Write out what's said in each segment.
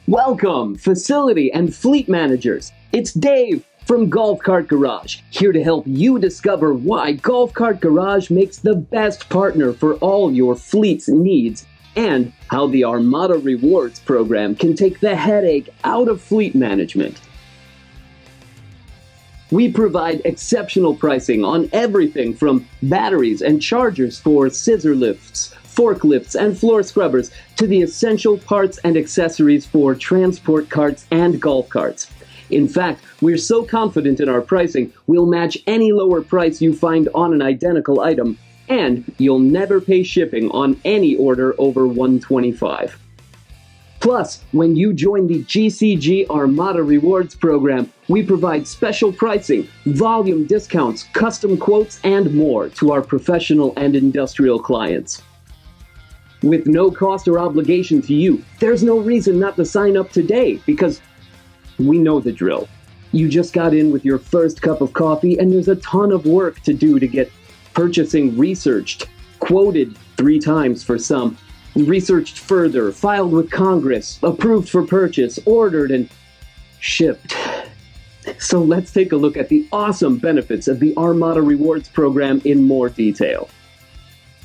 Welcome, facility and fleet managers. It's Dave from Golf Cart Garage, here to help you discover why Golf Cart Garage makes the best partner for all your fleet's needs, and how the Armada Rewards program can take the headache out of fleet management. We provide exceptional pricing on everything from batteries and chargers for scissor lifts, forklifts, and floor scrubbers to the essential parts and accessories for transport carts and golf carts. In fact, we're so confident in our pricing, we'll match any lower price you find on an identical item, and you'll never pay shipping on any order over $125. Plus, when you join the GCG Armada Rewards program, we provide special pricing, volume discounts, custom quotes, and more to our professional and industrial clients. With no cost or obligation to you, there's no reason not to sign up today, because we know the drill. You just got in with your first cup of coffee, and there's a ton of work to do to get purchasing researched, quoted 3 times for some, researched further, filed with Congress, approved for purchase, ordered, and shipped. So let's take a look at the awesome benefits of the Armada Rewards program in more detail.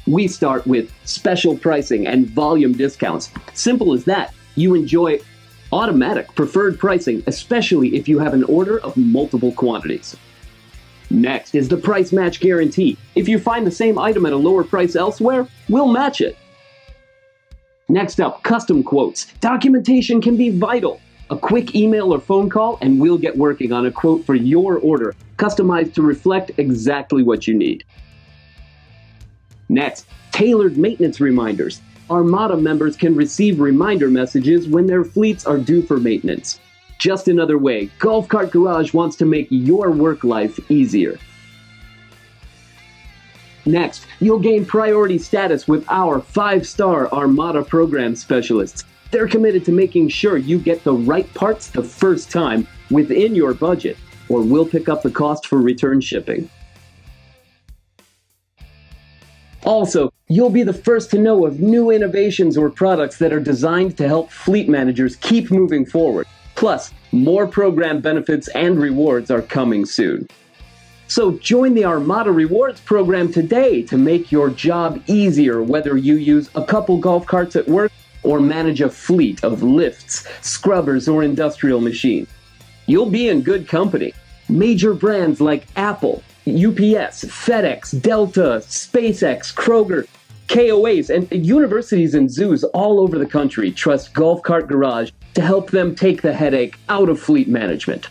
We start with special pricing and volume discounts. Simple as that. You enjoy automatic preferred pricing, especially if you have an order of multiple quantities. Next is the price match guarantee. If you find the same item at a lower price elsewhere, we'll match it. Next up, custom quotes. Documentation can be vital. A quick email or phone call, and we'll get working on a quote for your order, customized to reflect exactly what you need. Next, tailored maintenance reminders. Armada members can receive reminder messages when their fleets are due for maintenance. Just another way, Golf Cart Garage wants to make your work life easier. Next, you'll gain priority status with our 5-star Armada program specialists. They're committed to making sure you get the right parts the first time within your budget, or we'll pick up the cost for return shipping. Also, you'll be the first to know of new innovations or products that are designed to help fleet managers keep moving forward. Plus, more program benefits and rewards are coming soon. So join the Armada Rewards program today to make your job easier, whether you use a couple golf carts at work or manage a fleet of lifts, scrubbers, or industrial machines. You'll be in good company. Major brands like Apple, UPS, FedEx, Delta, SpaceX, Kroger, KOAs, and universities and zoos all over the country trust Golf Cart Garage to help them take the headache out of fleet management.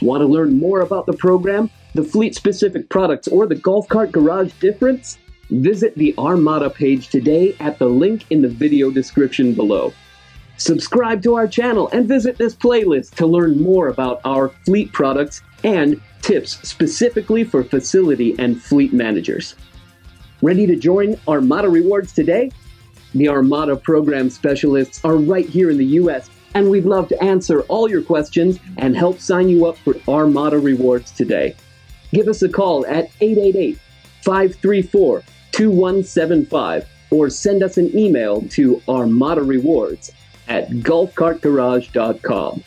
Want to learn more about the program, the fleet-specific products, or the Golf Cart Garage difference? Visit the Armada page today at the link in the video description below. Subscribe to our channel and visit this playlist to learn more about our fleet products and tips specifically for facility and fleet managers. Ready to join Armada Rewards today? The Armada program specialists are right here in the U.S., and we'd love to answer all your questions and help sign you up for Armada Rewards today. Give us a call at 888-534-2175 or send us an email to armadarewards@golfcartgarage.com.